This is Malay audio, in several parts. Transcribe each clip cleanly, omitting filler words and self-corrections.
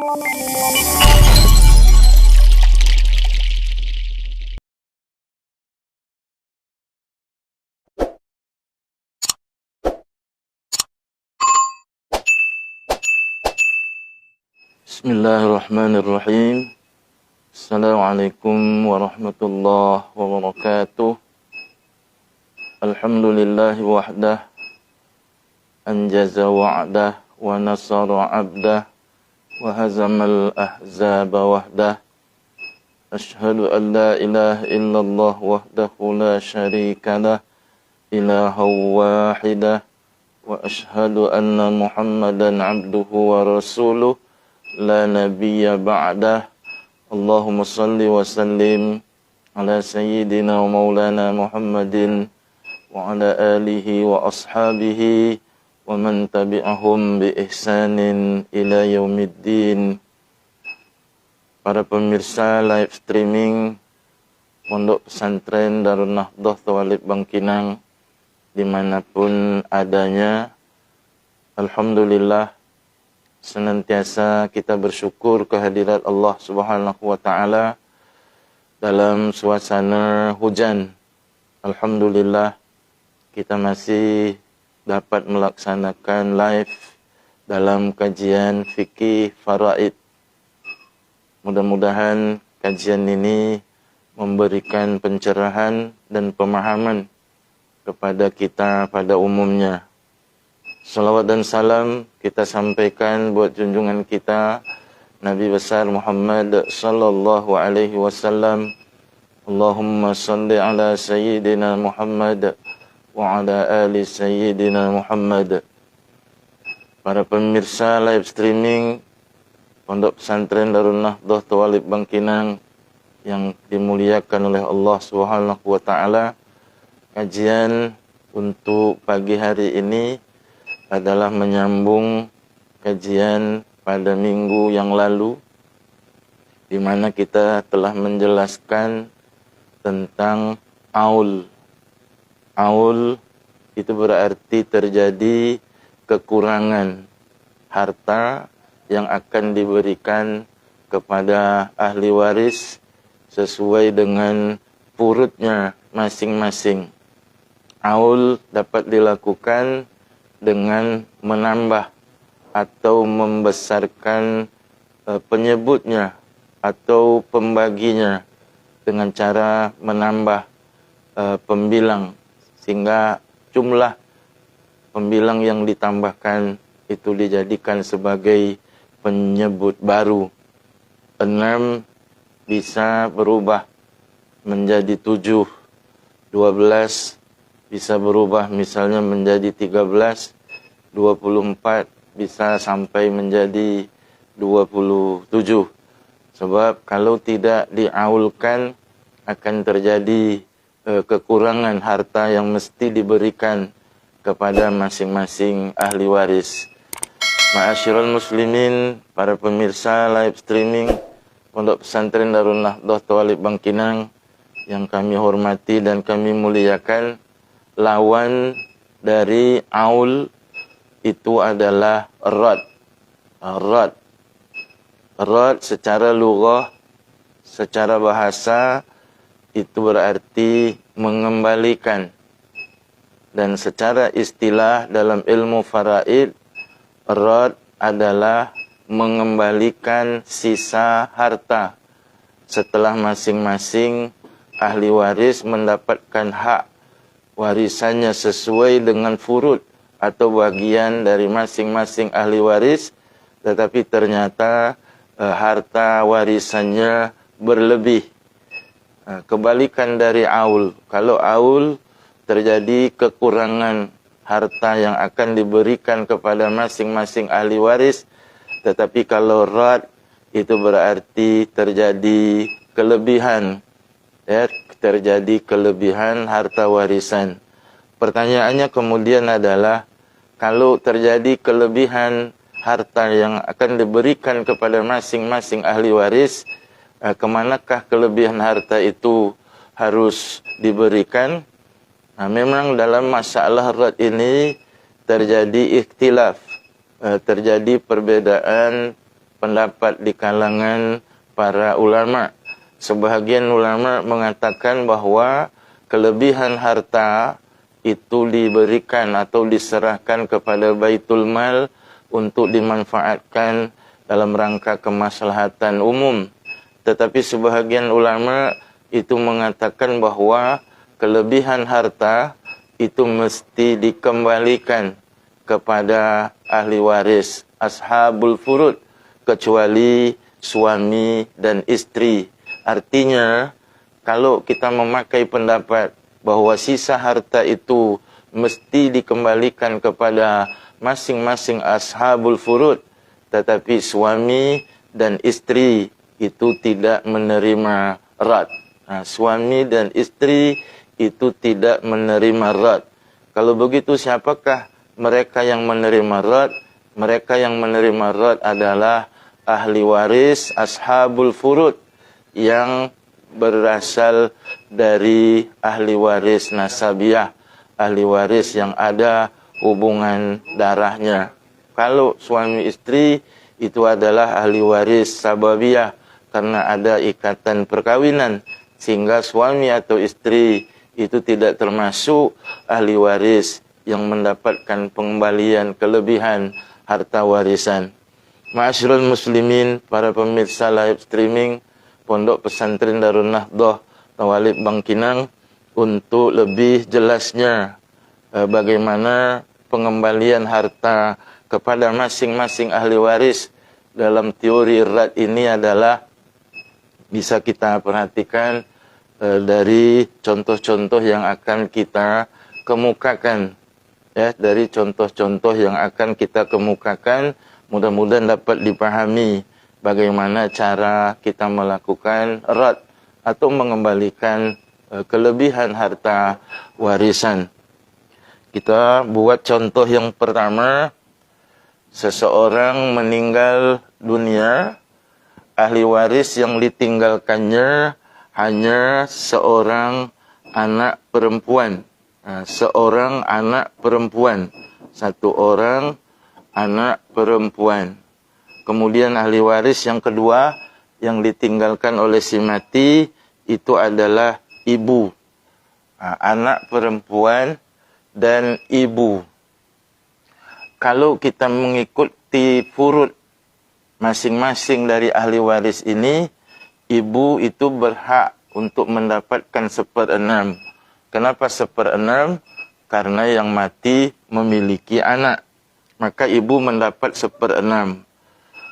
Bismillahirrahmanirrahim. Assalamualaikum warahmatullahi wabarakatuh. Alhamdulillahi wahdah, anjaza wa'dah, wa nasara abdah, wa hazamal ahzaba wahdah. Ashhadu an la ilaha illallah wahdahu la syarika lah, ilaha wahidah, wa ashhadu anna Muhammadan abduhu wa rasuluh, la nabiyya ba'dah. Allahumma salli wa sallim ala sayyidina wa maulana Muhammadin wa ala alihi wa ashabihi wa man tabi'ahum bi ihsanin ila yaumiddin. Para pemirsa live streaming Pondok Pesantren Darun Nahdhah Tawalib Bangkinang dimanapun adanya, alhamdulillah, senantiasa kita bersyukur kehadirat Allah Subhanahu wa taala dalam suasana hujan. Alhamdulillah, kita masih dapat melaksanakan live dalam kajian fikih faraid. Mudah-mudahan kajian ini memberikan pencerahan dan pemahaman kepada kita pada umumnya. Salawat dan salam kita sampaikan buat junjungan kita Nabi besar Muhammad sallallahu alaihi wasallam. Allahumma salli ala sayyidina Muhammad wa ala ali sayyidina Muhammad. Para pemirsa live streaming Pondok Pesantren Darun Nahdhah Tawalib Bangkinang yang dimuliakan oleh Allah Subhanahu wa taala, kajian untuk pagi hari ini adalah menyambung kajian pada minggu yang lalu, di mana kita telah menjelaskan tentang aul. Aul itu berarti terjadi kekurangan harta yang akan diberikan kepada ahli waris sesuai dengan purutnya masing-masing. Aul dapat dilakukan dengan menambah atau membesarkan penyebutnya atau pembaginya dengan cara menambah pembilang, sehingga jumlah pembilang yang ditambahkan itu dijadikan sebagai penyebut baru. 6 bisa berubah menjadi 7, 12 bisa berubah misalnya menjadi 13, 24 bisa sampai menjadi 27. Sebab kalau tidak diaulkan akan terjadi kekurangan harta yang mesti diberikan kepada masing-masing ahli waris. Ma'asyiral muslimin, para pemirsa live streaming Pondok Pesantren Darun Nahdhah Tawalib Bangkinang yang kami hormati dan kami muliakan, lawan dari aul itu adalah rad. Rad. Rad secara lughah, secara bahasa itu berarti mengembalikan. Dan secara istilah dalam ilmu faraid, rad adalah mengembalikan sisa harta setelah masing-masing ahli waris mendapatkan hak warisannya sesuai dengan furud atau bagian dari masing-masing ahli waris, tetapi ternyata harta warisannya berlebih. Kebalikan dari aul. Kalau aul terjadi kekurangan harta yang akan diberikan kepada masing-masing ahli waris, tetapi kalau rad itu berarti terjadi kelebihan. Ya, terjadi kelebihan harta warisan. Pertanyaannya kemudian adalah, kalau terjadi kelebihan harta yang akan diberikan kepada masing-masing ahli waris, kemanakah kelebihan harta itu harus diberikan? Nah, memang dalam masalah rad ini terjadi ikhtilaf, terjadi perbedaan pendapat di kalangan para ulama. Sebahagian ulama mengatakan bahwa kelebihan harta itu diberikan atau diserahkan kepada Baitul Mal untuk dimanfaatkan dalam rangka kemaslahatan umum. Tetapi sebahagian ulama itu mengatakan bahwa kelebihan harta itu mesti dikembalikan kepada ahli waris, ashabul furud, kecuali suami dan istri. Artinya, kalau kita memakai pendapat bahwa sisa harta itu mesti dikembalikan kepada masing-masing ashabul furud, tetapi suami dan istri itu tidak menerima rad. Nah, suami dan istri itu tidak menerima rad. Kalau begitu, siapakah mereka yang menerima rad? Mereka yang menerima rad adalah ahli waris, ashabul furud, yang berasal dari ahli waris nasabiah, ahli waris yang ada hubungan darahnya. Kalau suami istri itu adalah ahli waris sababiah, karena ada ikatan perkawinan, sehingga suami atau istri itu tidak termasuk ahli waris yang mendapatkan pengembalian kelebihan harta warisan. Ma'asyiral muslimin, para pemirsa live streaming Pondok Pesantren Darun Nahdhah Tawalib Bangkinang, untuk lebih jelasnya bagaimana pengembalian harta kepada masing-masing ahli waris dalam teori rad ini adalah bisa kita perhatikan dari contoh-contoh yang akan kita kemukakan. Ya, dari contoh-contoh yang akan kita kemukakan, mudah-mudahan dapat dipahami bagaimana cara kita melakukan rad atau mengembalikan kelebihan harta warisan. Kita buat contoh yang pertama. Seseorang meninggal dunia, ahli waris yang ditinggalkannya hanya seorang anak perempuan. Seorang anak perempuan. Satu orang anak perempuan. Kemudian ahli waris yang kedua yang ditinggalkan oleh si mati itu adalah ibu. Anak perempuan dan ibu. Kalau kita mengikuti furud masing-masing dari ahli waris ini, ibu itu berhak untuk mendapatkan 1/6. Kenapa 1/6? Karena yang mati memiliki anak. Maka ibu mendapat 1/6.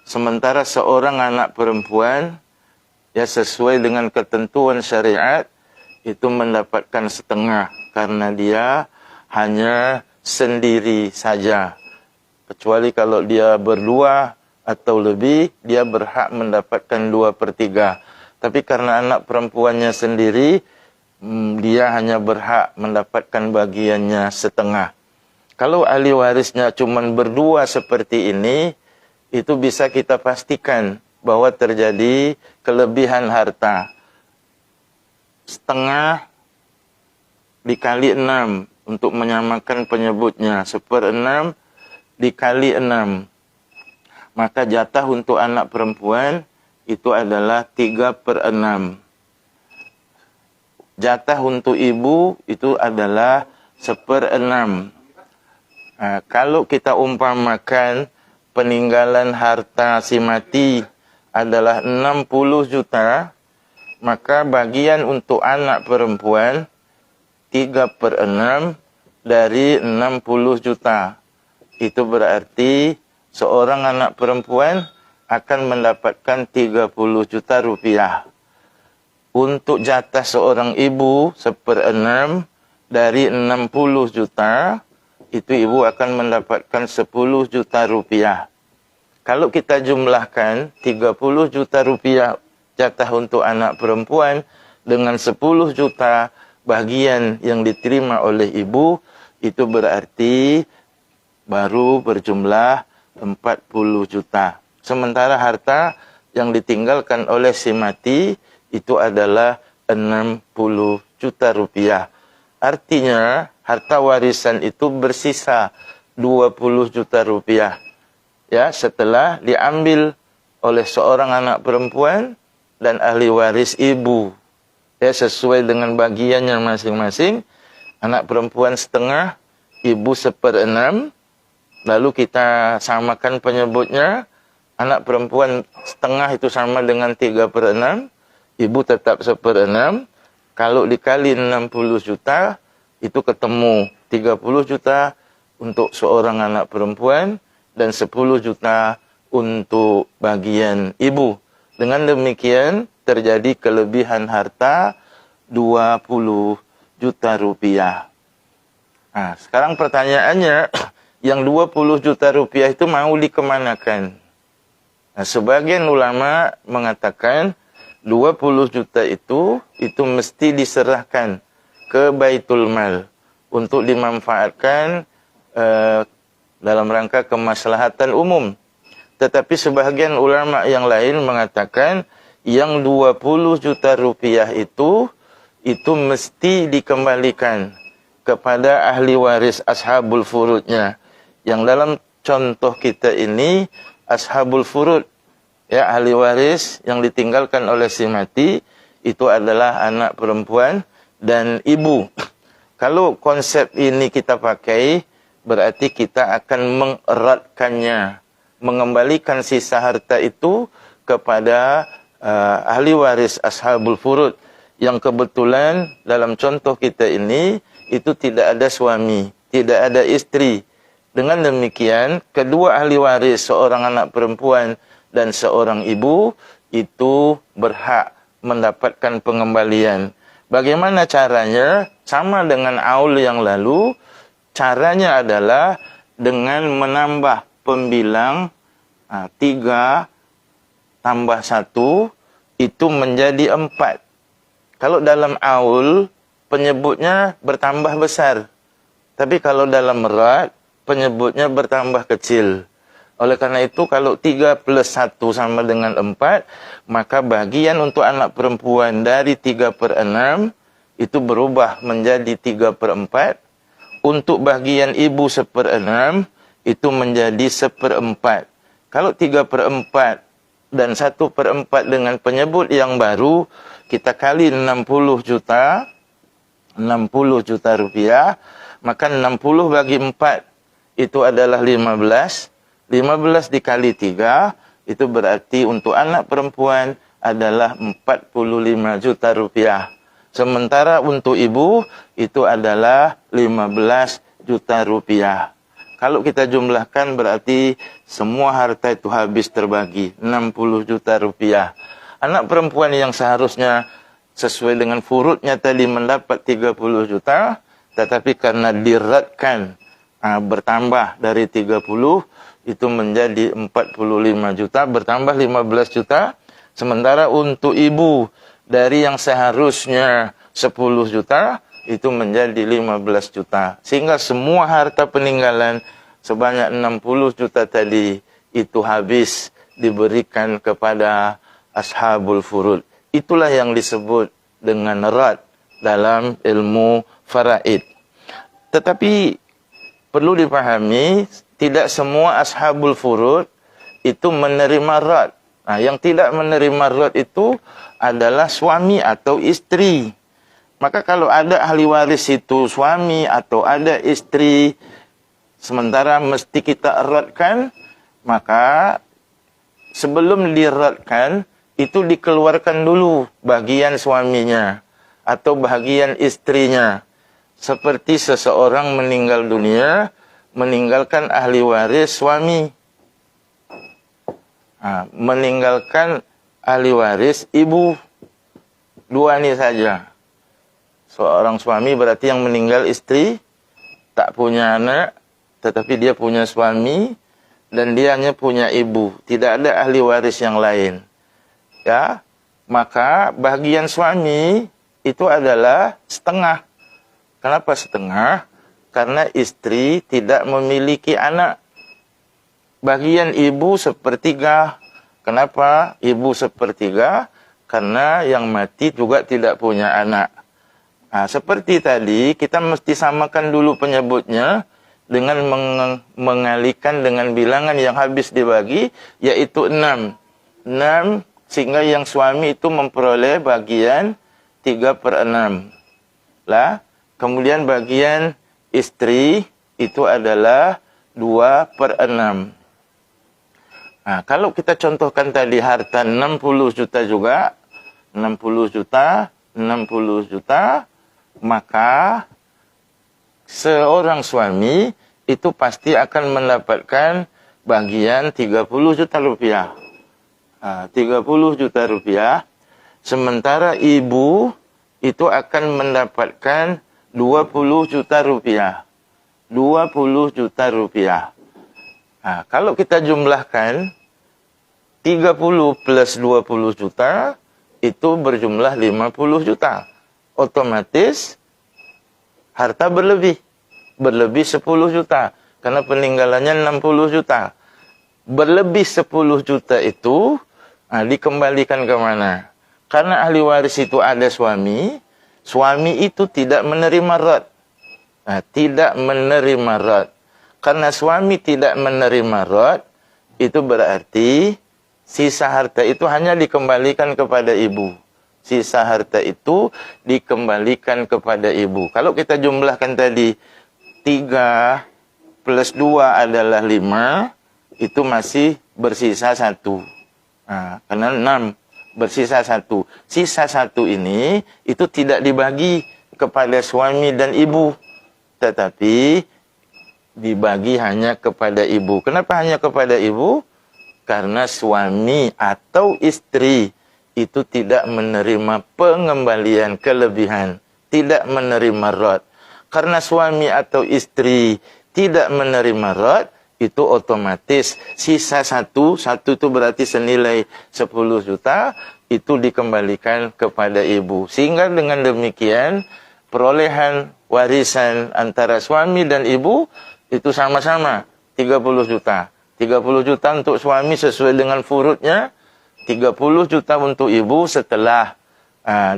Sementara seorang anak perempuan, ya sesuai dengan ketentuan syariat, itu mendapatkan 1/2. Karena dia hanya sendiri saja. Kecuali kalau dia berdua atau lebih, dia berhak mendapatkan 2/3. Tapi karena anak perempuannya sendiri, dia hanya berhak mendapatkan bagiannya 1/2. Kalau ahli warisnya cuma berdua seperti ini, itu bisa kita pastikan bahwa terjadi kelebihan harta. 1/2 dikali 6 untuk menyamakan penyebutnya. 1/6 dikali 6. Maka jatah untuk anak perempuan itu adalah 3/6. Jatah untuk ibu itu adalah 1/6. Kalau kita umpamakan peninggalan harta si mati adalah 60 juta, maka bagian untuk anak perempuan 3/6 dari 60 juta. Itu berarti seorang anak perempuan akan mendapatkan 30 juta rupiah. Untuk jatah seorang ibu 1/6 dari 60 juta, itu ibu akan mendapatkan 10 juta rupiah. Kalau kita jumlahkan 30 juta rupiah jatah untuk anak perempuan dengan 10 juta bagian yang diterima oleh ibu, itu berarti baru berjumlah 40 juta. Sementara harta yang ditinggalkan oleh si mati itu adalah 60 juta rupiah. Artinya harta warisan itu bersisa 20 juta rupiah. Ya, setelah diambil oleh seorang anak perempuan dan ahli waris ibu. Ya, sesuai dengan bagiannya masing-masing. Anak perempuan setengah, ibu 1/6. Lalu kita samakan penyebutnya. Anak perempuan setengah itu sama dengan 3/6. Ibu tetap 1/6. Kalau dikali 60 juta, itu ketemu 30 juta untuk seorang anak perempuan dan 10 juta untuk bagian ibu. Dengan demikian, terjadi kelebihan harta 20 juta rupiah. Nah, sekarang pertanyaannya, yang 20 juta rupiah itu mau dikemanakan? Nah, sebagian ulama mengatakan 20 juta itu mesti diserahkan ke Baitul Mal untuk dimanfaatkan dalam rangka kemaslahatan umum. Tetapi sebahagian ulama yang lain mengatakan yang 20 juta rupiah itu mesti dikembalikan kepada ahli waris ashabul furudnya. Yang dalam contoh kita ini ashabul furud, ya, ahli waris yang ditinggalkan oleh si mati itu adalah anak perempuan dan ibu. Kalau konsep ini kita pakai, berarti kita akan mengeratkannya, mengembalikan sisa harta itu kepada ahli waris ashabul furud yang kebetulan dalam contoh kita ini itu tidak ada suami, tidak ada istri. Dengan demikian, kedua ahli waris, seorang anak perempuan dan seorang ibu, itu berhak mendapatkan pengembalian. Bagaimana caranya? Sama dengan aul yang lalu, caranya adalah dengan menambah pembilang 3 tambah 1 itu menjadi 4. Kalau dalam aul penyebutnya bertambah besar. Tapi kalau dalam merat penyebutnya bertambah kecil. Oleh karena itu kalau 3 plus 1 sama dengan 4, maka bagian untuk anak perempuan dari 3/6 itu berubah menjadi 3/4. Untuk bagian ibu 1/6 itu menjadi 1/4. Kalau 3/4 dan 1/4 dengan penyebut yang baru, kita kali 60 juta rupiah, maka 60 bagi 4 itu adalah 15. 15 dikali 3 itu berarti untuk anak perempuan adalah 45 juta rupiah. Sementara untuk ibu itu adalah 15 juta rupiah. Kalau kita jumlahkan berarti semua harta itu habis terbagi, 60 juta rupiah. Anak perempuan yang seharusnya sesuai dengan furudnya tadi mendapat 30 juta, tetapi karena diratkan bertambah dari 30, itu menjadi 45 juta, bertambah 15 juta. Sementara untuk ibu, dari yang seharusnya 10 juta, itu menjadi 15 juta. Sehingga semua harta peninggalan sebanyak 60 juta tadi, itu habis diberikan kepada ashabul furud. Itulah yang disebut dengan rat dalam ilmu faraid. Tetapi perlu dipahami, tidak semua ashabul furud itu menerima rat. Nah, yang tidak menerima rat itu adalah suami atau istri. Maka kalau ada ahli waris itu suami atau ada istri, sementara mesti kita eratkan, maka sebelum diratkan, itu dikeluarkan dulu bagian suaminya atau bagian istrinya. Seperti seseorang meninggal dunia, meninggalkan ahli waris suami. Meninggalkan ahli waris ibu. 2 ini saja. Seorang suami berarti yang meninggal istri, tak punya anak, tetapi dia punya suami, dan dia hanya punya ibu. Tidak ada ahli waris yang lain. Ya, maka bagian suami itu adalah setengah. Kenapa setengah? Karena istri tidak memiliki anak. Bagian ibu 1/3. Kenapa ibu 1/3? Karena yang mati juga tidak punya anak. Nah, seperti tadi, kita mesti samakan dulu penyebutnya dengan mengalihkan dengan bilangan yang habis dibagi, yaitu 6. 6, sehingga yang suami itu memperoleh bagian 3/6 lah. Kemudian bagian istri itu adalah 2/6. Nah, kalau kita contohkan tadi harta 60 juta juga, 60 juta, 60 juta, maka seorang suami itu pasti akan mendapatkan bagian 30 juta rupiah. 30 juta rupiah. Sementara ibu itu akan mendapatkan 20 juta rupiah. 20 juta rupiah. Kalau kita jumlahkan 30 plus 20 juta itu berjumlah 50 juta. Otomatis harta berlebih. Berlebih 10 juta. Karena peninggalannya 60 juta. Berlebih 10 juta itu dikembalikan ke mana? Karena ahli waris itu ada suami. Suami itu tidak menerima rad. Tidak menerima rad. Karena suami tidak menerima rad, itu berarti sisa harta itu hanya dikembalikan kepada ibu. Sisa harta itu dikembalikan kepada ibu. Kalau kita jumlahkan tadi 3 plus 2 adalah 5, itu masih bersisa 1. Karena 6 bersisa 1. Sisa 1 ini itu tidak dibagi kepada suami dan ibu, tetapi dibagi hanya kepada ibu. Kenapa hanya kepada ibu? Karena suami atau istri itu tidak menerima pengembalian kelebihan, tidak menerima rad. Karena suami atau istri tidak menerima rad, itu otomatis sisa 1 itu berarti senilai 10 juta, itu dikembalikan kepada ibu. Sehingga dengan demikian, perolehan warisan antara suami dan ibu itu sama-sama 30 juta. 30 juta untuk suami sesuai dengan furudnya, 30 juta untuk ibu setelah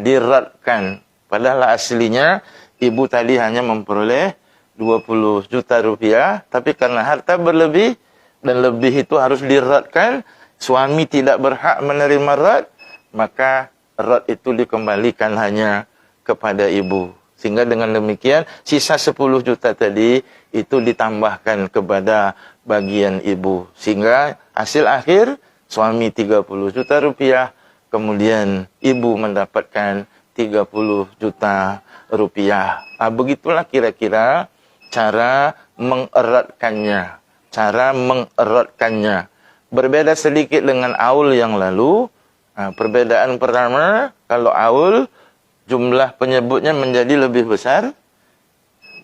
diradkan. Padahal aslinya ibu tadi hanya memperoleh 20 juta rupiah, tapi karena harta berlebih dan lebih itu harus diradkan, suami tidak berhak menerima rad, maka rad itu dikembalikan hanya kepada ibu. Sehingga dengan demikian sisa 10 juta tadi itu ditambahkan kepada bagian ibu. Sehingga hasil akhir suami 30 juta rupiah, kemudian ibu mendapatkan 30 juta rupiah. Begitulah kira-kira cara mengeratkannya. Cara mengeratkannya. Berbeda sedikit dengan aul yang lalu. Perbedaan pertama, kalau aul jumlah penyebutnya menjadi lebih besar.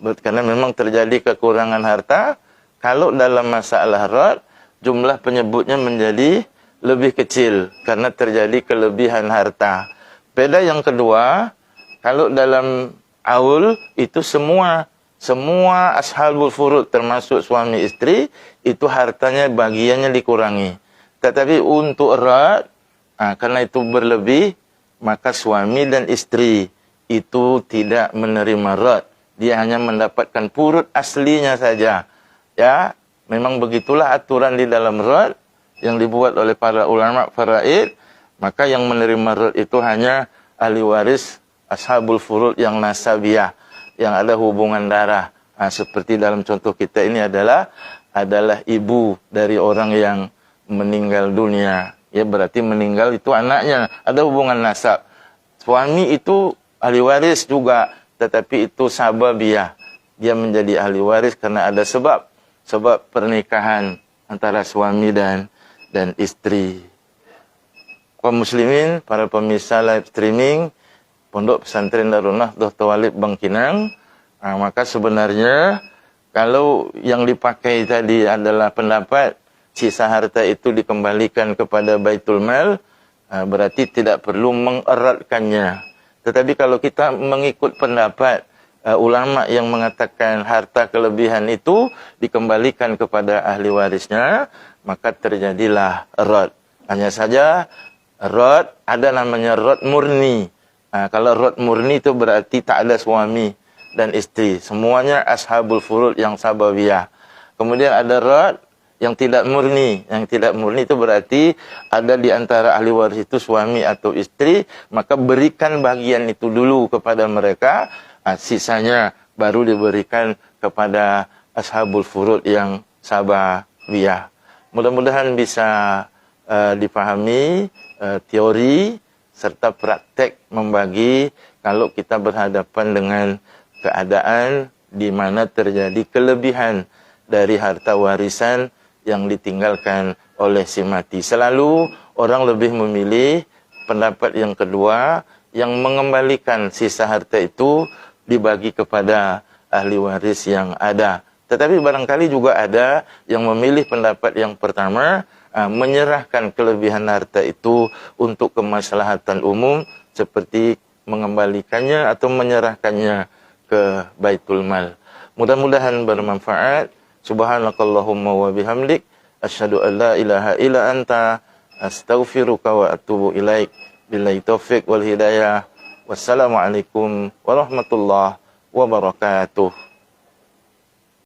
Karena memang terjadi kekurangan harta. Kalau dalam masalah rad, jumlah penyebutnya menjadi lebih kecil. Karena terjadi kelebihan harta. Beda yang kedua, kalau dalam aul itu semua ashabul furud termasuk suami istri itu hartanya bagiannya dikurangi. Tetapi untuk rad, karena itu berlebih, maka suami dan istri itu tidak menerima rad. Dia hanya mendapatkan furud aslinya saja. Ya, memang begitulah aturan di dalam rad yang dibuat oleh para ulama faraid. Maka yang menerima rad itu hanya ahli waris ashabul furud yang nasabiyah, yang ada hubungan darah. Seperti dalam contoh kita ini adalah ibu dari orang yang meninggal dunia. Ya, berarti meninggal itu anaknya, ada hubungan nasab. Suami itu ahli waris juga, tetapi itu sababiyah. Dia menjadi ahli waris karena ada sebab pernikahan antara suami dan istri. Kaum muslimin, para pemirsa live streaming Pondok Pesantren Darul Nahdlatul Tawalib Bangkinang, maka sebenarnya kalau yang dipakai tadi adalah pendapat sisa harta itu dikembalikan kepada Baitul Mal, berarti tidak perlu mengeratkannya. Tetapi kalau kita mengikut pendapat ulama yang mengatakan harta kelebihan itu dikembalikan kepada ahli warisnya, maka terjadilah rad. Hanya saja rad ada namanya rad murni. Kalau rad murni itu berarti tak ada suami dan istri. Semuanya ashabul furud yang sababiyah. Kemudian ada rad yang tidak murni. Yang tidak murni itu berarti ada di antara ahli waris itu suami atau istri, maka berikan bagian itu dulu kepada mereka, sisanya baru diberikan kepada ashabul furud yang sabawiyah. Mudah-mudahan bisa dipahami teori serta praktek membagi kalau kita berhadapan dengan keadaan di mana terjadi kelebihan dari harta warisan yang ditinggalkan oleh si mati. Selalu orang lebih memilih pendapat yang kedua, yang mengembalikan sisa harta itu dibagi kepada ahli waris yang ada. Tetapi barangkali juga ada yang memilih pendapat yang pertama, menyerahkan kelebihan harta itu untuk kemaslahatan umum, seperti mengembalikannya atau menyerahkannya ke Baitul Mal. Mudah-mudahan bermanfaat. Subhanakallahumma wa bihamdik, asyhadu an la ilaha illa anta, astaghfiruka wa atubu ilaik. Billahi taufik wal hidayah. Wassalamualaikum warahmatullahi wabarakatuh.